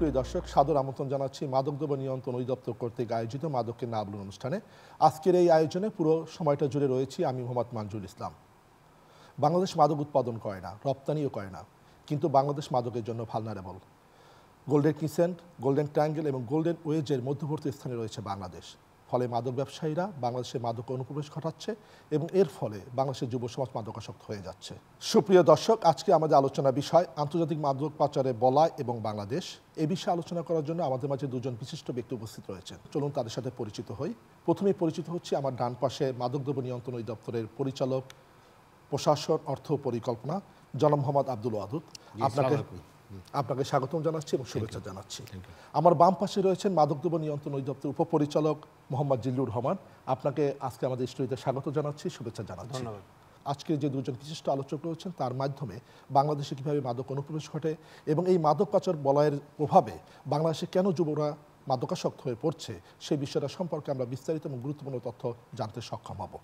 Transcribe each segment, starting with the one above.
সুপ্রিয় দর্শক, সাদর আমন্ত্রণ জানাচ্ছি মাদকদ্রব্য নিয়ন্ত্রণ অধিদপ্তর কর্তৃক আয়োজিত মাদককে না বলুন অনুষ্ঠানে। আজকের এই আয়োজনে পুরো সময়টা জুড়ে রয়েছি আমি মোহাম্মদ মানজুল ইসলাম। বাংলাদেশ মাদক উৎপাদন করে না, রপ্তানিও করে না, কিন্তু বাংলাদেশ মাদকের জন্য vulnerable. Golden crescent, golden triangle এবং গোল্ডেন ওয়েজের মধ্যবর্তী স্থানে রয়েছে বাংলাদেশ। ফলে মাদক ব্যবসায়ীরা বাংলাদেশে মাদক অনুপ্রবেশ ঘটাচ্ছে এবং এর ফলে বাংলাদেশের যুব সমাজ মাদকাসক্ত হয়ে যাচ্ছে। সুপ্রিয় দর্শক, আজকে আমাদের আলোচনার বিষয় আন্তর্জাতিক মাদক পাচারে বলয় এবং বাংলাদেশ। এই বিষয়ে আলোচনা করার জন্য আমাদের মাঝে দুজন বিশিষ্ট ব্যক্তি উপস্থিত রয়েছেন। চলুন তাদের সাথে পরিচিত হই। প্রথমেই পরিচিত হচ্ছে আমার ডান পাশে মাদকদ্রব্য নিয়ন্ত্রণ অধিদপ্তরের পরিচালক, প্রশাসন, অর্থ পরিকল্পনা জনাব মোহাম্মদ আব্দুল ওয়াদুদ। আপনাকে স্বাগতম জানাচ্ছি এবং শুভেচ্ছা জানাচ্ছি। আমার বাম পাশে রয়েছেন মাদকদ্রব্য নিয়ন্ত্রণ অধিদপ্তর উপপরিচালক মোহাম্মদ জিল্লুর রহমান। আপনাকে আজকে আমাদের স্টুডিওতে স্বাগত জানাচ্ছি, শুভেচ্ছা জানাচ্ছি। ধন্যবাদ। আজকে যে দুজন বিশিষ্ট আলোচক রয়েছেন তার মাধ্যমে বাংলাদেশে কীভাবে মাদক অনুপ্রবেশ ঘটে এবং এই মাদক পাচার বলয়ের প্রভাবে বাংলাদেশে কেন যুবরা মাদকাসক্ত হয়ে পড়ছে সেই বিষয়টা সম্পর্কে আমরা বিস্তারিত এবং গুরুত্বপূর্ণ তথ্য জানতে সক্ষম হব।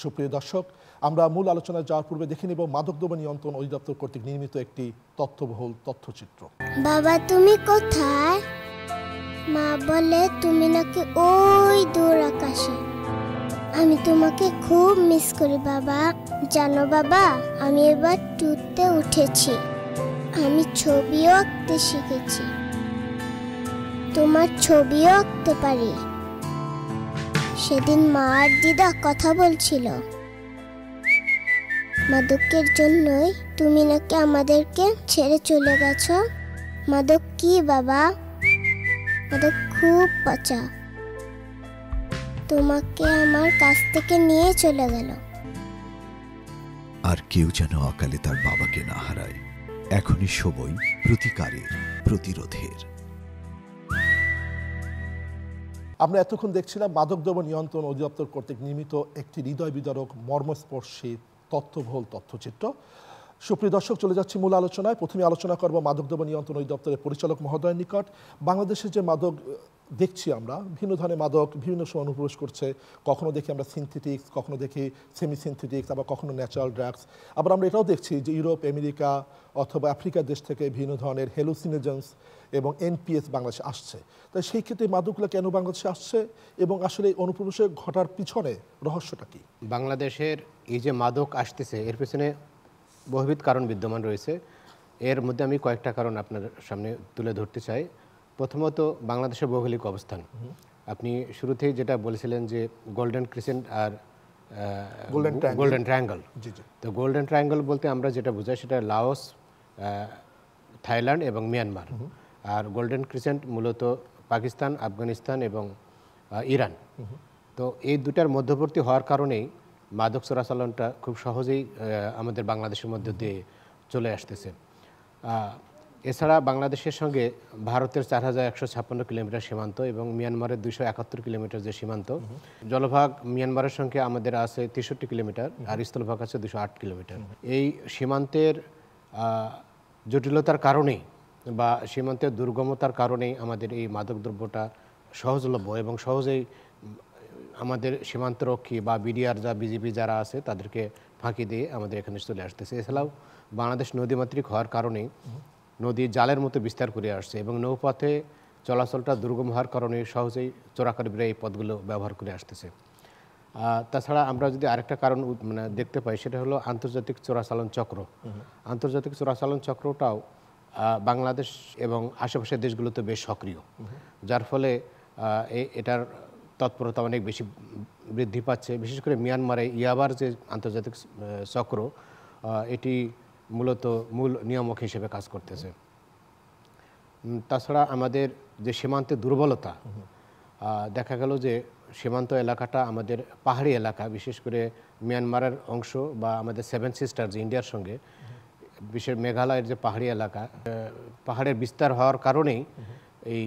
সুপ্রিয় দর্শক, আমরা মূল আলোচনায় যাওয়ার পূর্বে দেখে নিব মাদকদ্রব্য নিয়ন্ত্রণ অধিদপ্তর কর্তৃক নির্মিত একটি তথ্যবহুল তথ্যচিত্র। বাবা তুমি কোথায়? মা বলে তুমি নাকি ওই দূর আকাশে। আমি তোমাকে খুব মিস করি বাবা। জানো বাবা, আমি এবার টুতে উঠেছি। আমি ছবিও আঁকতে শিখেছি। তোমার ছবিও আঁকতে পারি। সেদিন মা আর দিদা কথা বলছিল মাদকের জন্যই তুমি নাকি আমাদেরকে ছেড়ে চলে গেছো। মাদক কি বাবা? মাদক খুব পচা। তোমাকে আমার কাছ থেকে নিয়ে চলে গেল। আর কেউ যেন অকালে তার বাবাকে না হারায়। এখনই সময় প্রতিকারের, প্রতিরোধের। আমরা এতক্ষণ দেখছিলাম মাদকদ্রব্য নিয়ন্ত্রণ অধিদপ্তর কর্তৃক নির্মিত একটি হৃদয় বিদারক মর্মস্পর্শী তথ্যবহুল তথ্যচিত্র। সুপ্রিয় দর্শক, চলে যাচ্ছি মূল আলোচনায়। প্রথমে আলোচনা করব মাদকদ্রব্য নিয়ন্ত্রণ অধিদপ্তরের পরিচালক মহোদয়ের নিকট। বাংলাদেশে যে মাদক দেখছি আমরা, ভিন্ন ধরনের মাদক বিভিন্ন সময় অনুপ্রবেশ করছে। কখনো দেখি আমরা সিনথেটিক্স, কখনো দেখি সেমি সিনথেটিক্স, আবার কখনো ন্যাচারাল ড্রাগস। আবার আমরা এটাও দেখছি যে ইউরোপ, আমেরিকা অথবা আফ্রিকার দেশ থেকে বিভিন্ন ধরনের হ্যালুসিনোজেন্স এবং এনপিএস বাংলাদেশে আসছে। তাই সেই ক্ষেত্রে মাদকগুলো কেন বাংলাদেশে আসছে এবং আসলে অনুপ্রবেশের ঘটার পিছনে রহস্যটা কি? বাংলাদেশের এই যে মাদক আসতেছে এর পেছনে বহুবিধ কারণ বিদ্যমান রয়েছে। এর মধ্যে আমি কয়েকটা কারণ আপনার সামনে তুলে ধরতে চাই। প্রথমত, বাংলাদেশের ভৌগোলিক অবস্থান। আপনি শুরুতেই যেটা বলেছিলেন যে গোল্ডেন ক্রিসেন্ট আর গোল্ডেন ট্রায়াঙ্গল। তো গোল্ডেন ট্রায়াঙ্গল বলতে আমরা যেটা বুঝাই সেটা লাওস, থাইল্যান্ড এবং মিয়ানমার। আর গোল্ডেন ক্রিসেন্ট মূলত পাকিস্তান, আফগানিস্তান এবং ইরান। তো এই দুটার মধ্যবর্তী হওয়ার কারণেই মাদক চোরাচালানটা খুব সহজেই আমাদের বাংলাদেশের মধ্য দিয়ে চলে আসতেছে। এছাড়া বাংলাদেশের সঙ্গে ভারতের 4156 কিলোমিটার সীমান্ত এবং মিয়ানমারের 271 কিলোমিটার যে সীমান্ত। জলভাগ মিয়ানমারের সঙ্গে আমাদের আছে 63 কিলোমিটার আর স্থলভাগ আছে 208 কিলোমিটার। এই সীমান্তের জটিলতার কারণেই বা সীমান্তের দুর্গমতার কারণেই আমাদের এই মাদকদ্রব্যটা সহজলভ্য এবং সহজেই আমাদের সীমান্তরক্ষী বা বিডিআর যা বিজিবি যারা আছে তাদেরকে ফাঁকি দিয়ে আমাদের এখানে চলে আসতেছে। এছাড়াও বাংলাদেশ নদীমাতৃক হওয়ার কারণেই নদী জালের মতো বিস্তার করে আসছে এবং নৌপথে চলাচলটা দুর্গম হওয়ার কারণে সহজেই চোরাকারীরা এই পথগুলো ব্যবহার করে আসতেছে। তাছাড়া আমরা যদি আরেকটা কারণ দেখতে পাই সেটা হলো আন্তর্জাতিক চোরাচালান চক্র। আন্তর্জাতিক চোরাচালান চক্রটাও বাংলাদেশ এবং আশেপাশের দেশগুলোতে বেশ সক্রিয়, যার ফলে এটার তৎপরতা অনেক বেশি বৃদ্ধি পাচ্ছে। বিশেষ করে মিয়ানমারে ইয়াবার যে আন্তর্জাতিক চক্র, এটি মূলত মূল নিয়ামক হিসেবে কাজ করতেছে। তাছাড়া আমাদের যে সীমান্তের দুর্বলতা, দেখা গেল যে সীমান্ত এলাকাটা আমাদের পাহাড়ি এলাকা, বিশেষ করে মিয়ানমারের অংশ বা আমাদের 7 সিস্টার যে ইন্ডিয়ার সঙ্গে, বিশেষ মেঘালয়ের যে পাহাড়ি এলাকা, পাহাড়ের বিস্তার হওয়ার কারণেই এই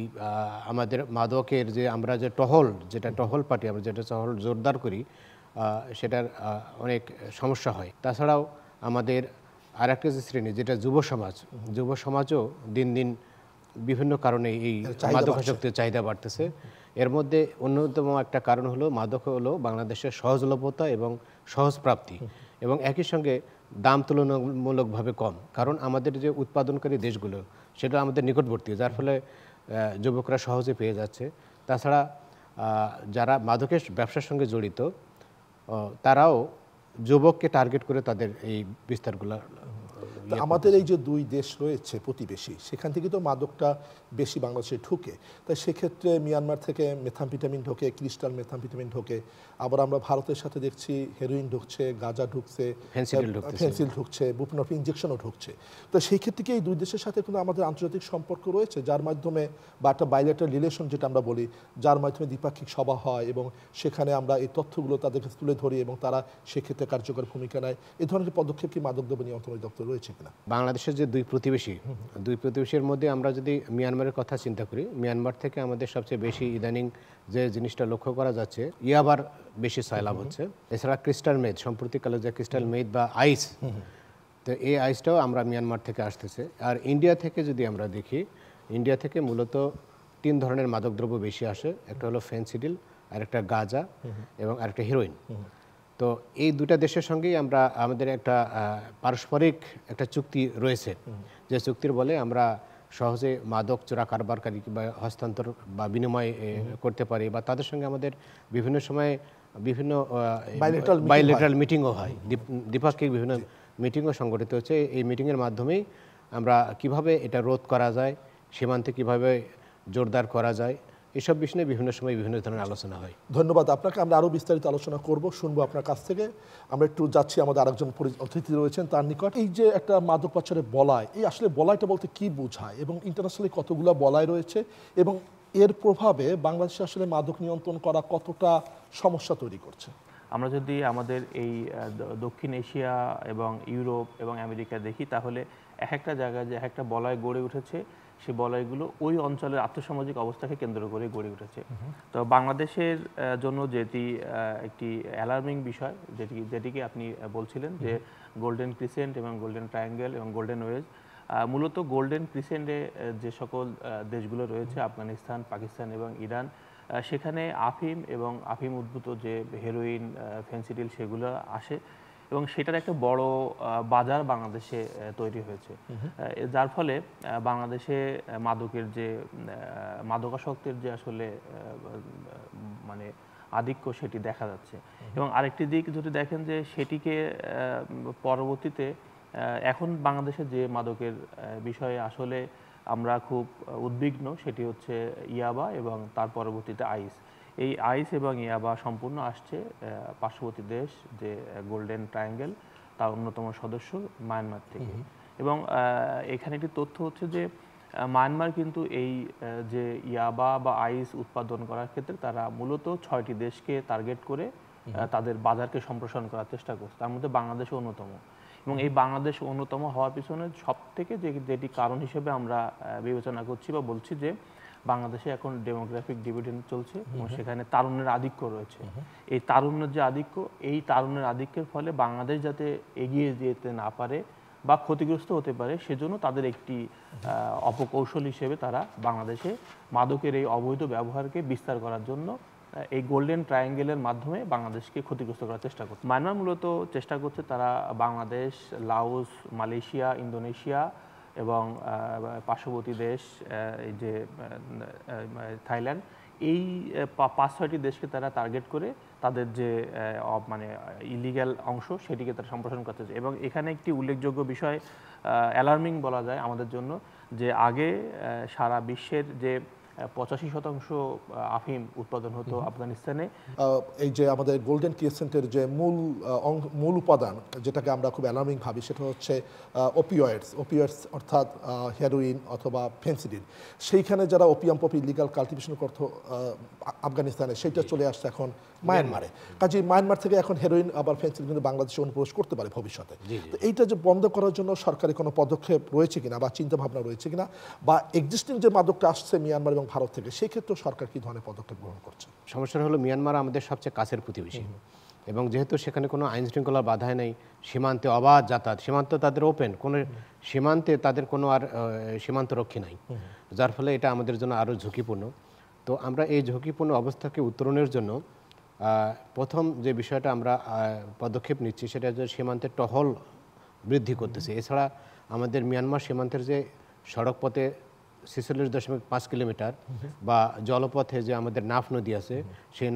আমাদের মাদকের যে আমরা যে টহল পার্টি আমরা যেটা টহল জোরদার করি সেটার অনেক সমস্যা হয়। তাছাড়াও আমাদের আর একটা যে শ্রেণী যেটা যুব সমাজও দিন দিন বিভিন্ন কারণে এই মাদকাসক্তির চাহিদা বাড়তেছে। এর মধ্যে অন্যতম একটা কারণ হলো মাদক হলো বাংলাদেশের সহজলভ্যতা এবং সহজ প্রাপ্তি এবং একই সঙ্গে দাম তুলনামূলকভাবে কম। কারণ আমাদের যে উৎপাদনকারী দেশগুলো সেটা আমাদের নিকটবর্তী, যার ফলে যুবকরা সহজে পেয়ে যাচ্ছে। তাছাড়া যারা মাদকের ব্যবসার সঙ্গে জড়িত তারাও যুবককে টার্গেট করে তাদের এই বিস্তারগুলো। তা আমাদের এই যে দুই দেশ রয়েছে প্রতিবেশী, সেখান থেকে তো মাদকটা বেশি বাংলাদেশে ঢুকে, তাই সেক্ষেত্রে মিয়ানমার থেকে মেথামফেটামিন ঢোকে, ক্রিস্টাল মেথামফেটামিন ঢোকে, আবার আমরা ভারতের সাথে দেখছি হেরোইন ঢুকছে, গাঁজা ঢুকছে, ফেন্সিল ঢুকছে, বুপনফ ইঞ্জেকশনও ঢুকছে। তো সেই ক্ষেত্রে কি এই দুই দেশের সাথে কিন্তু আমাদের আন্তর্জাতিক সম্পর্ক রয়েছে, যার মাধ্যমে বা একটা বাইলেটারাল রিলেশন যেটা আমরা বলি, যার মাধ্যমে দ্বিপাক্ষিক সভা হয় এবং সেখানে আমরা এই তথ্যগুলো তাদের কাছে তুলে ধরি এবং তারা সেক্ষেত্রে কার্যকর ভূমিকা নেয়? এই ধরনের পদক্ষেপ কি মাদকদ্রব্য নিয়ন্ত্রণ অধিদপ্তর রয়েছে কিনা? বাংলাদেশের যে দুই প্রতিবেশীর মধ্যে আমরা যদি মিয়ানমারের কথা চিন্তা করি, মিয়ানমার থেকে আমাদের সবচেয়ে বেশি ইদানিং যে জিনিসটা লক্ষ্য করা যাচ্ছে, ইয়াবার বেশি সয়লাভ হচ্ছে। এছাড়া ক্রিস্টাল মেথ, সম্প্রতিকালে যে ক্রিস্টাল মেথ বা আইস, তো এই আইসটাও আমরা মিয়ানমার থেকে আসতেছে। আর ইন্ডিয়া থেকে যদি আমরা দেখি, ইন্ডিয়া থেকে মূলত 3 ধরনের মাদকদ্রব্য বেশি আসে। একটা হলো ফেন্সিডিল, আরেকটা গাঁজা এবং আরেকটা হিরোইন। তো এই দুটা দেশের সঙ্গেই আমরা আমাদের একটা পারস্পরিক একটা চুক্তি রয়েছে, যে চুক্তির বলে আমরা সহজে মাদক চোরা কারবারকারী বা হস্তান্তর বা বিনিময় করতে পারি, বা তাদের সঙ্গে আমাদের বিভিন্ন সময়ে বিভিন্ন বাইলেটারাল মিটিংও হয়, দ্বিপাক্ষিক বিভিন্ন মিটিংও সংগঠিত হচ্ছে। এই মিটিংয়ের মাধ্যমেই আমরা কিভাবে এটা রোধ করা যায়, সীমান্তে কিভাবে জোরদার করা যায়, এসব বিষয়ে বিভিন্ন সময় বিভিন্ন ধরনের আলোচনা হয়। ধন্যবাদ আপনাকে। আমরা আরও বিস্তারিত আলোচনা করব, শুনবো আপনার কাছ থেকে। আমরা একটু যাচ্ছি আমাদের আরেকজন অতিথি রয়েছেন তার নিকট। এই যে একটা মাদক পাচারের বলয়, এই আসলে বলয়টা বলতে কি বোঝায় এবং ইন্টারন্যাশনালি কতগুলো বলয় রয়েছে এবং এর প্রভাবে বাংলাদেশে আসলে মাদক নিয়ন্ত্রণ করা কতটা সমস্যা তৈরি করছে? আমরা যদি আমাদের এই দক্ষিণ এশিয়া এবং ইউরোপ এবং আমেরিকা দেখি, তাহলে এক একটা জায়গায় যে এক একটা বলয় গড়ে উঠেছে, সেই বলয়গুলো ওই অঞ্চলের আর্থসামাজিক অবস্থাকে কেন্দ্র করে গড়ে উঠেছে। তো বাংলাদেশের জন্য যেটি একটি অ্যালার্মিং বিষয়, যেটিকে আপনি বলছিলেন যে গোল্ডেন ক্রিসেন্ট এবং গোল্ডেন ট্রায়াঙ্গেল এবং গোল্ডেন ওয়েজ, মূলত গোল্ডেন ক্রিসেন্টে যে সকল দেশগুলো রয়েছে, আফগানিস্তান, পাকিস্তান এবং ইরান, সেখানে আফিম এবং আফিম উদ্ভূত যে হেরোইন, ফেন্সিডিল, সেগুলো আসে এবং সেটার একটা বড় বাজার বাংলাদেশে তৈরি হয়েছে, যার ফলে বাংলাদেশে মাদকের যে মাদকাসক্তের যে আসলে মানে আধিক্য, সেটি দেখা যাচ্ছে। এবং আরেকটি দিক যদি দেখেন, যে সেটিকে পরবর্তীতে এখন বাংলাদেশে যে মাদকের বিষয়ে আসলে আমরা খুব উদ্বিগ্ন, সেটি হচ্ছে ইয়াবা এবং তার পরবর্তীতে আইস। এই আইস এবং ইয়াবা সম্পূর্ণ আসছে পার্শ্ববর্তী দেশ যে গোল্ডেন ট্রায়াঙ্গেল, তার অন্যতম সদস্য মায়ানমার থেকে। এবং এখানে একটি তথ্য হচ্ছে যে মায়ানমার কিন্তু এই যে ইয়াবা বা আইস উৎপাদন করার ক্ষেত্রে তারা মূলত 6টি দেশকে টার্গেট করে তাদের বাজারকে সম্প্রসারণ করার চেষ্টা করছে, তার মধ্যে বাংলাদেশ অন্যতম। এবং এই বাংলাদেশ অন্যতম হওয়ার পিছনে সবথেকে যেটি কারণ হিসেবে আমরা বিবেচনা করছি বা বলছি, যে বাংলাদেশে এখন ডেমোগ্রাফিক ডিভিডেন্ড চলছে এবং সেখানে তারুণ্যের আধিক্য রয়েছে। এই তারুণ্যের যে আধিক্য, এই তারুণ্যের আধিক্যের ফলে বাংলাদেশ যাতে এগিয়ে যেতে না পারে বা ক্ষতিগ্রস্ত হতে পারে, সেজন্য তাদের একটি অপকৌশল হিসেবে তারা বাংলাদেশে মাদকের এই অবৈধ ব্যবহারকে বিস্তার করার জন্য এই গোল্ডেন ট্রায়াঙ্গেলের মাধ্যমে বাংলাদেশকে ক্ষতিগ্রস্ত করার চেষ্টা করছে। মায়ানমার মূলত চেষ্টা করছে তারা বাংলাদেশ, লাওস, মালয়েশিয়া, ইন্দোনেশিয়া এবং পার্শ্ববর্তী দেশ এই যে থাইল্যান্ড, এই 5-6টি দেশকে তারা টার্গেট করে তাদের যে মানে ইলিগ্যাল অংশ, সেটিকে তারা সম্প্রসারণ করতে চায়। এবং এখানে একটি উল্লেখযোগ্য বিষয়, অ্যালার্মিং বলা যায় আমাদের জন্য, যে আগে সারা বিশ্বের যে 85% আফিম উৎপাদন হতো আফগানিস্তানে। এই যে আমাদের গোল্ডেন ক্রিসেন্টের যে মূল উপাদান, যেটাকে আমরা খুব অ্যালার্মিং ভাবি, সেটা হচ্ছে ওপিওয়েডস অর্থাৎ হেরোইন অথবা ফেন্সিডিল। সেইখানে যারা ওপিয়াম পপি ইলিগাল কাল্টিভেশন করতো আফগানিস্তানে, সেইটা চলে আসছে এখন মায়ানমারে। কাজে মায়ানমার থেকে এখন হেরোইন আবার ফেন্সিডিল কিন্তু বাংলাদেশে অনুপ্রবেশ করতে পারে ভবিষ্যতে। তো এইটা যে বন্ধ করার জন্য সরকারি কোনো পদক্ষেপ রয়েছে কিনা বা চিন্তা ভাবনা রয়েছে কিনা, বা এক্সিস্টিং যে মাদকটা আসছে মিয়ানমার এবং ভারত থেকে, সেই ক্ষেত্রে সরকার কি ধরনের পদক্ষেপ গ্রহণ করছে? সমস্যা হলো মিয়ানমার আমাদের সবচেয়ে কাছের প্রতিবেশী, এবং যেহেতু সেখানে কোনো আইন শৃঙ্খলার বাধাই নেই, সীমান্তে অবাধ যাতায়াত, সীমান্ত তাদের ওপেন, কোনো সীমান্তে তাদের কোনো আর সীমান্ত রক্ষী নাই, যার ফলে এটা আমাদের জন্য আরও ঝুঁকিপূর্ণ। তো আমরা এই ঝুঁকিপূর্ণ অবস্থাকে উত্তরণের জন্য প্রথম যে বিষয়টা আমরা পদক্ষেপ নিচ্ছি, সেটা হচ্ছে সীমান্তের টহল বৃদ্ধি করতেছে। এছাড়া আমাদের মিয়ানমার সীমান্তের যে সড়ক পথে 46.5 কিলোমিটার বা জলপথে যে আমাদের নাফ নদী আছে সেই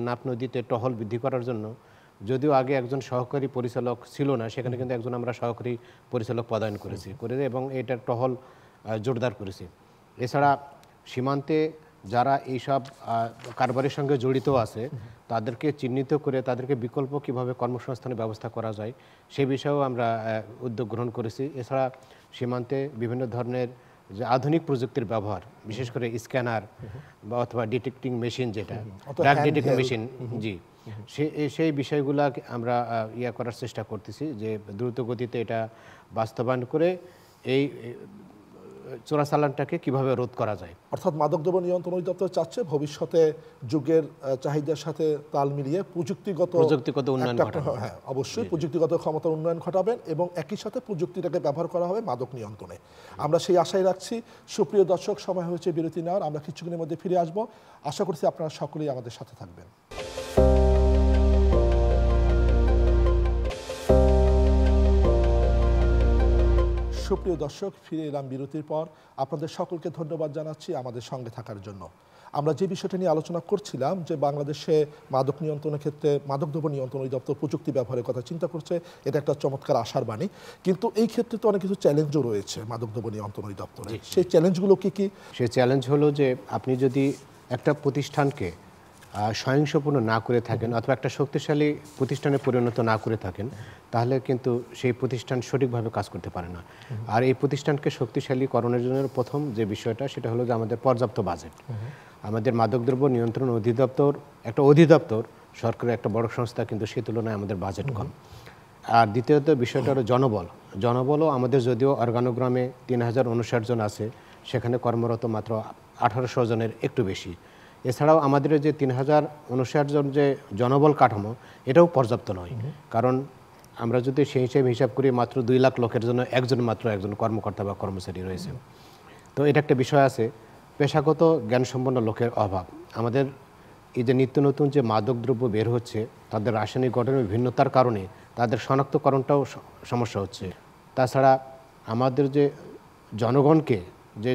নাফ নদীতে টহল বৃদ্ধি করার জন্য যদিও আগে একজন সহকারী পরিচালক ছিল না, সেখানে কিন্তু একজন আমরা সহকারী পরিচালক পদায়ন করেছি এবং এটার টহল জোরদার করেছি। এছাড়া সীমান্তে যারা এইসব কারবারের সঙ্গে জড়িত আছে তাদেরকে চিহ্নিত করে তাদেরকে বিকল্প কিভাবে কর্মসংস্থানের ব্যবস্থা করা যায় সে বিষয়েও আমরা উদ্যোগ গ্রহণ করেছি। এছাড়া সীমান্তে বিভিন্ন ধরনের যে আধুনিক প্রযুক্তির ব্যবহার, বিশেষ করে স্ক্যানার বা অথবা ডিটেক্টিং মেশিন, যেটা ড্রাগ ডিটেক্টিং মেশিন, জি, সেই বিষয়গুলা আমরা করার চেষ্টা করতেছি যে দ্রুত গতিতে এটা বাস্তবায়ন করে এই চোরাচালানটাকে কিভাবে রোধ করা যায়। অর্থাৎ মাদকদ্রব্য নিয়ন্ত্রণ অধিদপ্তর চাচ্ছে ভবিষ্যতে যুগের চাহিদার সাথে তাল মিলিয়ে প্রযুক্তিগত উন্নয়ন ঘটাবেন। হ্যাঁ, অবশ্যই প্রযুক্তিগত ক্ষমতার উন্নয়ন ঘটাবেন এবং একই সাথে প্রযুক্তিটাকে ব্যবহার করা হবে মাদক নিয়ন্ত্রণে। আমরা সেই আশাই রাখছি। সুপ্রিয় দর্শক, সময় হয়েছে বিরতি নেওয়ার। আমরা কিছুক্ষণের মধ্যে ফিরে আসব। আশা করছি আপনারা সকলেই আমাদের সাথে থাকবেন। সুপ্রিয় দর্শক, ফিরে এলাম বিরতির পর। আপনাদের সকলকে ধন্যবাদ জানাচ্ছি আমাদের সঙ্গে থাকার জন্য। আমরা যে বিষয়টা নিয়ে আলোচনা করছিলাম যে বাংলাদেশে মাদক নিয়ন্ত্রণের ক্ষেত্রে মাদকদ্রব্য নিয়ন্ত্রণ অধিদপ্তর প্রযুক্তি ব্যবহারের কথা চিন্তা করছে, এটা একটা চমৎকার আশার বাণী। কিন্তু এই ক্ষেত্রে তো অনেক কিছু চ্যালেঞ্জও রয়েছে মাদকদ্রব্য নিয়ন্ত্রণ অধিদপ্তরে। সেই চ্যালেঞ্জগুলো কি কি? সেই চ্যালেঞ্জ হলো যে আপনি যদি একটা প্রতিষ্ঠানকে সহিংসপূর্ণ না করে থাকেন অথবা একটা শক্তিশালী প্রতিষ্ঠানে পরিণত না করে থাকেন, তাহলে কিন্তু সেই প্রতিষ্ঠান সঠিকভাবে কাজ করতে পারে না। আর এই প্রতিষ্ঠানকে শক্তিশালীকরণের জন্য প্রথম যে বিষয়টা সেটা হলো যে আমাদের পর্যাপ্ত বাজেট। আমাদের মাদকদ্রব্য নিয়ন্ত্রণ অধিদপ্তর একটা অধিদপ্তর, সরকারের একটা বড় সংস্থা, কিন্তু সেই তুলনায় আমাদের বাজেট কম। আর দ্বিতীয়ত বিষয়টা হলো জনবলও আমাদের যদিও অর্গানোগ্রামে 3059 জন আছে, সেখানে কর্মরত মাত্র 1800 জনের একটু বেশি। এছাড়াও আমাদের যে 3059 জন যে জনবল কাঠামো, এটাও পর্যাপ্ত নয়। কারণ আমরা যদি সেই হিসাব করি মাত্র 2 লাখ লোকের জন্য মাত্র একজন কর্মকর্তা বা কর্মচারী রয়েছে। তো এটা একটা বিষয় আছে, পেশাগত জ্ঞানসম্পন্ন লোকের অভাব। আমাদের এই যে নিত্য নতুন যে মাদকদ্রব্য বের হচ্ছে, তাদের রাসায়নিক গঠনের ভিন্নতার কারণে তাদের শনাক্তকরণটাও সমস্যা হচ্ছে। তাছাড়া আমাদের যে জনগণকে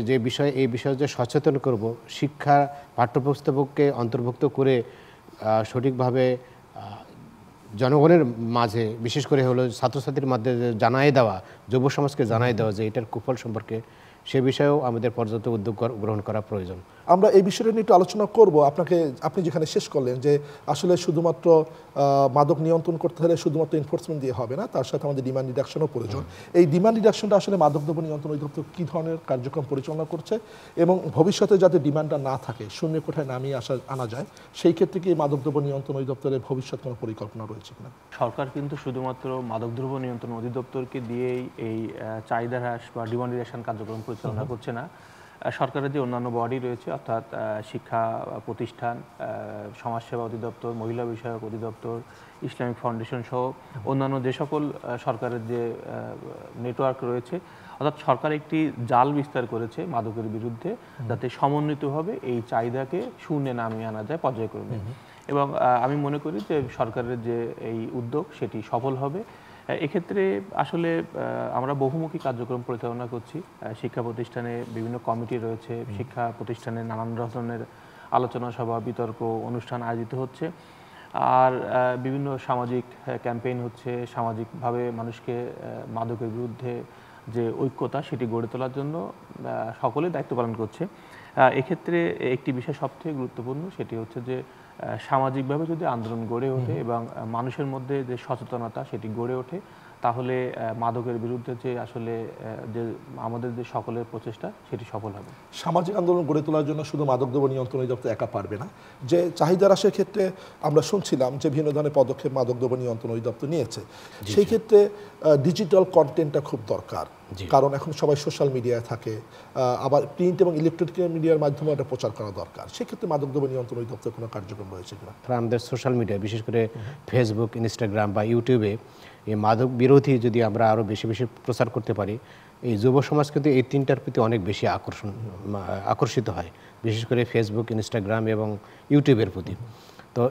যে বিষয়ে এই বিষয়ে যে সচেতন করব, শিক্ষা পাঠ্যপুস্তককে অন্তর্ভুক্ত করে সঠিকভাবে জনগণের মাঝে, বিশেষ করে হলো ছাত্রছাত্রীর মধ্যে জানাই দেওয়া, যুব সমাজকে জানাই দেওয়া যে এটার কুফল সম্পর্কে, সে বিষয়েও আমাদের পর্যাপ্ত উদ্যোগ গ্রহণ করা প্রয়োজন। আমরা এই বিষয়টা নিয়ে একটু আলোচনা করব। আপনি যেখানে শেষ করলেন যে আসলে শুধুমাত্র মাদক নিয়ন্ত্রণ করতে হলে শুধুমাত্র এনফোর্সমেন্ট দিয়ে হবে না, তার সাথে আমাদের ডিমান্ড রিডাকশনও প্রয়োজন। এই ডিমান্ড রিডাকশনটা আসলে মাদকদ্রব্য নিয়ন্ত্রণ অধিদপ্তর কী ধরনের কার্যক্রম পরিচালনা করছে এবং ভবিষ্যতে যাতে ডিমান্ডটা না থাকে, শূন্য কোঠায় নামিয়ে আনা যায়, সেই ক্ষেত্রে কি মাদকদ্রব্য নিয়ন্ত্রণ অধিদপ্তরের ভবিষ্যৎ কোনো পরিকল্পনা রয়েছে কিনা? সরকার কিন্তু শুধুমাত্র মাদকদ্রব্য নিয়ন্ত্রণ অধিদপ্তরকে দিয়েই এই চাহিদা হ্রাস বা ডিমান্ড রিডাকশন কার্যক্রম পরিচালনা করছে না। সরকারের যে অন্যান্য বডি রয়েছে, অর্থাৎ শিক্ষা প্রতিষ্ঠান, সমাজসেবা অধিদপ্তর, মহিলা বিষয়ক অধিদপ্তর, ইসলামিক ফাউন্ডেশন সহ অন্যান্য যে সকল সরকারের যে নেটওয়ার্ক রয়েছে, অর্থাৎ সরকার একটি জাল বিস্তার করেছে মাদকের বিরুদ্ধে, যাতে সমন্বিতভাবে এই চাহিদাকে শূন্যে নামিয়ে আনা যায় পর্যায়ক্রমে। এবং আমি মনে করি যে সরকারের যে এই উদ্যোগ সেটি সফল হবে। এক্ষেত্রে আসলে আমরা বহুমুখী কার্যক্রম পরিচালনা করছি। শিক্ষা প্রতিষ্ঠানে বিভিন্ন কমিটি রয়েছে, শিক্ষা প্রতিষ্ঠানে নানান ধরনের আলোচনা সভা, বিতর্ক অনুষ্ঠান আয়োজিত হচ্ছে। আর বিভিন্ন সামাজিক ক্যাম্পেইন হচ্ছে, সামাজিকভাবে মানুষকে মাদকের বিরুদ্ধে যে ঐক্যতা সেটি গড়ে তোলার জন্য সকলে দায়িত্ব পালন করছে। এক্ষেত্রে একটি বিষয় সবথেকে গুরুত্বপূর্ণ, সেটি হচ্ছে যে সামাজিকভাবে যদি আন্দোলন গড়ে ওঠে এবং মানুষের মধ্যে যে সচেতনতা সেটি গড়ে ওঠে, তাহলে মাদকের বিরুদ্ধে যে আসলে যে আমাদের যে সকলের প্রচেষ্টা সেটি সফল হবে। সামাজিক আন্দোলন গড়ে তোলার জন্য শুধু মাদকদ্রব্য নিয়ন্ত্রণ অধিদপ্তর একা পারবে না। যে চাহিদা হ্রাসের ক্ষেত্রে আমরা শুনছিলাম যে ভিন্ন ধরনের পদক্ষেপ মাদকদ্রব্য নিয়ন্ত্রণ অধিদপ্তর নিয়েছে। সেই ক্ষেত্রে ডিজিটাল কন্টেন্টটা খুব দরকার, কারণ এখন সবাই সোশ্যাল মিডিয়ায় থাকে, আবার প্রিন্ট এবং ইলেকট্রনিক মিডিয়ার মাধ্যমে এটা প্রচার করা দরকার। সেক্ষেত্রে মাদকদ্রব্য নিয়ন্ত্রণ অধিদপ্তর কোনো কার্যক্রম রয়েছে কিনা? আমাদের সোশ্যাল মিডিয়া, বিশেষ করে ফেসবুক, ইনস্টাগ্রাম বা ইউটিউবে এই মাদক বিরোধী যদি আমরা আরও বেশি বেশি প্রচার করতে পারি, এই যুব সমাজ কিন্তু এই তিনটার প্রতি অনেক বেশি আকর্ষিত হয়, বিশেষ করে ফেসবুক, ইনস্টাগ্রাম এবং ইউটিউবের প্রতি। তো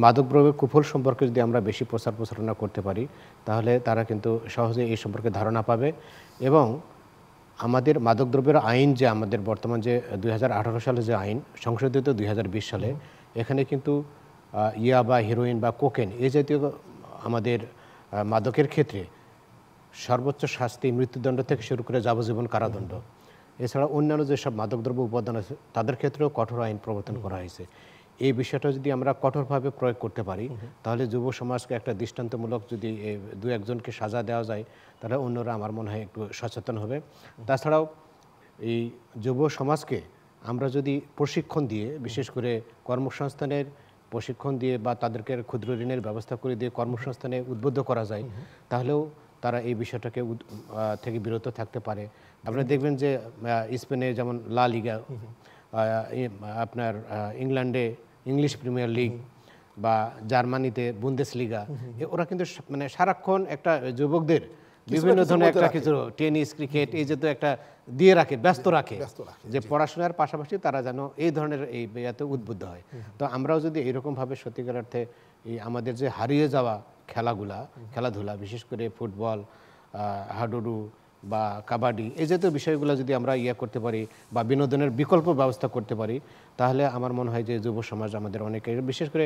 মাদক দ্রব্যের কুফল সম্পর্কে যদি আমরা বেশি প্রচারণা করতে পারি, তাহলে তারা কিন্তু সহজে এই সম্পর্কে ধারণা পাবে এবং আমাদের মাদকদ্রব্যের আইন যে আমাদের বর্তমান যে 2018 সালে যে আইন সংশোধিত 2020 সালে, এখানে কিন্তু ইয়াবা, হিরোইন বা কোকেন এই জাতীয় আমাদের মাদকের ক্ষেত্রে সর্বোচ্চ শাস্তি মৃত্যুদণ্ড থেকে শুরু করে যাবজ্জীবন কারাদণ্ড। এছাড়া অন্যান্য যেসব মাদকদ্রব্য উপাদান আছে তাদের ক্ষেত্রেও কঠোর আইন প্রবর্তন করা হয়েছে। এই বিষয়টা যদি আমরা কঠোরভাবে প্রয়োগ করতে পারি, তাহলে যুব সমাজকে একটা দৃষ্টান্তমূলক যদি দু একজনকে সাজা দেওয়া যায়, তাহলে অন্যরা আমার মনে হয় একটু সচেতন হবে। তাছাড়াও এই যুব সমাজকে আমরা যদি প্রশিক্ষণ দিয়ে, বিশেষ করে কর্মসংস্থানের প্রশিক্ষণ দিয়ে বা তাদেরকে ক্ষুদ্র ঋণের ব্যবস্থা করে দিয়ে কর্মসংস্থানে উদ্বুদ্ধ করা যায়, তাহলেও তারা এই বিষয়টাকে থেকে বিরত থাকতে পারে। আপনারা দেখবেন যে স্পেনে যেমন লা লিগা, আপনার ইংল্যান্ডে ইংলিশ প্রিমিয়ার লিগ, বা জার্মানিতে বুন্দেসলিগা, ওরা কিন্তু মানে সারাক্ষণ একটা যুবকদের বিভিন্ন ধরনের একটা কিছু টেনিস, ক্রিকেট এই যে তো একটা দিয়ে রাখে, ব্যস্ত রাখে, যে পড়াশোনার পাশাপাশি তারা যেন এই ধরনের এই ইয়াতে উদ্বুদ্ধ হয়। তো আমরাও যদি এইরকমভাবে সত্যিকার অর্থে এই আমাদের যে হারিয়ে যাওয়া খেলাধুলা, বিশেষ করে ফুটবল, হাডুডু বা কাবাডি এই জাতীয় বিষয়গুলো যদি আমরা করতে পারি বা বিনোদনের বিকল্প ব্যবস্থা করতে পারি, তাহলে আমার মনে হয় যে যুব সমাজ আমাদের অনেকে, বিশেষ করে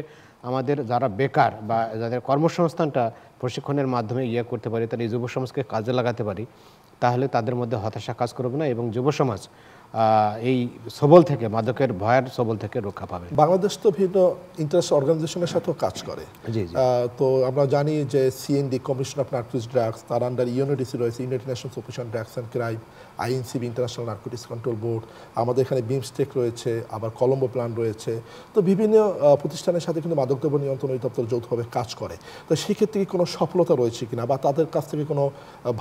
আমাদের যারা বেকার বা যাদের কর্মসংস্থানটা প্রশিক্ষণের মাধ্যমে করতে পারি, তারা এই যুব সমাজকে কাজে লাগাতে পারি, তাহলে তাদের মধ্যে হতাশা কাজ করবে না এবং যুব সমাজ এই সবল থেকে, মাদকের ভয়ের সবল থেকে রক্ষা পাবে। বাংলাদেশ তো ভিন্ন ইন্টারেস্ট অর্গানাইজেশনের সাথেও কাজ করে। তো আমরা জানি যে CND, commission of narcotics drugs, তার আন্ডার ইউএনওডিসি রয়েছে, United Nations office on drugs and crime, INCB, international narcotics control board, আমাদের এখানে বিমস্টেক রয়েছে, আবার কলম্বো প্ল্যান রয়েছে। তো বিভিন্ন প্রতিষ্ঠানের সাথে কিন্তু মাদকদ্রব্য নিয়ন্ত্রণ অধিদপ্তর যৌথভাবে কাজ করে। তো সেক্ষেত্রে কি কোনো সফলতা রয়েছে কিনা বা তাদের কাছ থেকে কোনো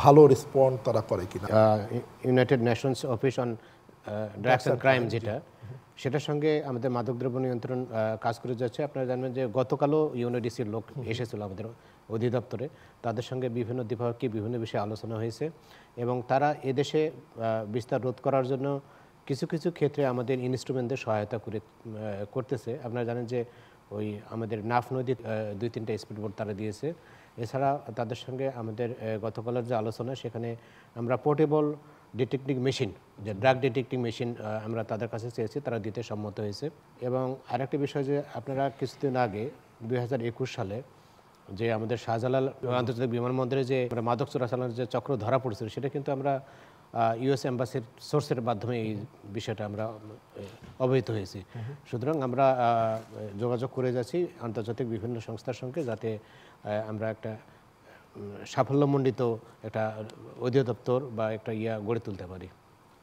ভালো রেসপন্স তারা করে কিনা? United Nations office on drugs and crime যেটা, সেটার সঙ্গে আমাদের মাদকদ্রব্য নিয়ন্ত্রণ কাজ করে যাচ্ছে। আপনারা জানবেন যে গতকালও ইউএনওডিসির লোক এসেছিল আমাদের অধিদপ্তরে, তাদের সঙ্গে বিভিন্ন দ্বিপাক্ষিক বিভিন্ন বিষয়ে আলোচনা হয়েছে এবং তারা এদেশে বিস্তার রোধ করার জন্য কিছু কিছু ক্ষেত্রে আমাদের ইনস্ট্রুমেন্টদের সহায়তা করতেছে। আপনারা জানেন যে ওই আমাদের নাফ নদী 2-3টা স্পিডবোট তারা দিয়েছে। এছাড়া তাদের সঙ্গে আমাদের গতকালের যে আলোচনা, সেখানে আমরা পোর্টেবল ডিটেক্টিং মেশিন, যে ড্রাগ ডিটেক্টিং মেশিন আমরা তাদের কাছে চেয়েছি, তারা দিতে সম্মত হয়েছে। এবং আরেকটি বিষয় যে আপনারা কিছুদিন আগে 2021 সালে যে আমাদের শাহজালাল আন্তর্জাতিক বিমানবন্দরে যে মাদক চোরাচালানের যে চক্র ধরা পড়েছিল, সেটা কিন্তু আমরা ইউএস এম্বাসির সোর্সের মাধ্যমে এই বিষয়টা আমরা অবহিত হয়েছি। সুতরাং আমরা যোগাযোগ করে যাচ্ছি আন্তর্জাতিক বিভিন্ন সংস্থার সঙ্গে, যাতে আমরা একটা সাফল্যমণ্ডিত একটা অধিদপ্তর বা একটা গড়ে তুলতে পারি।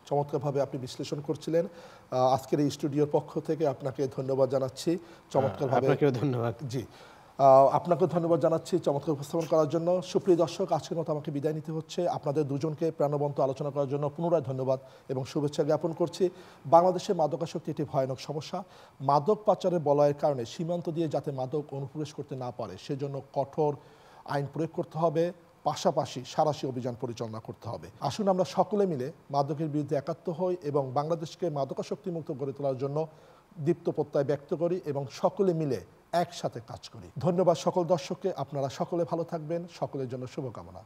চমৎকারভাবে আপনি বিশ্লেষণ করছিলেন। আজকের এই স্টুডিওর পক্ষ থেকে আপনাকে ধন্যবাদ জানাচ্ছি। চমৎকারভাবে আপনাকেও ধন্যবাদ। জি, আপনাকেও ধন্যবাদ জানাচ্ছি চমৎকার উপস্থাপন করার জন্য। সুপ্রিয় দর্শক, আজকের মতো আমাকে বিদায় নিতে হচ্ছে। আপনাদের দুজনকে প্রাণবন্ত আলোচনা করার জন্য পুনরায় ধন্যবাদ এবং শুভেচ্ছা জ্ঞাপন করছি। বাংলাদেশে মাদকাসক্তি একটি ভয়ানক সমস্যা। মাদক পাচারের বলয়ের কারণে সীমান্ত দিয়ে যাতে মাদক অনুপ্রবেশ করতে না পারে, সেজন্য কঠোর আইন প্রয়োগ করতে হবে, পাশাপাশি সাঁড়াশি অভিযান পরিচালনা করতে হবে। আসুন আমরা সকলে মিলে মাদকের বিরুদ্ধে একাত্ম হই এবং বাংলাদেশকে মাদকাসক্তি মুক্ত গড়ে তোলার জন্য দীপ্ত প্রত্যয় ব্যক্ত করি এবং সকলে মিলে একসাথে কাজ করি। ধন্যবাদ সকল দর্শককে। আপনারা সকলে ভালো থাকবেন। সকলের জন্য শুভকামনা।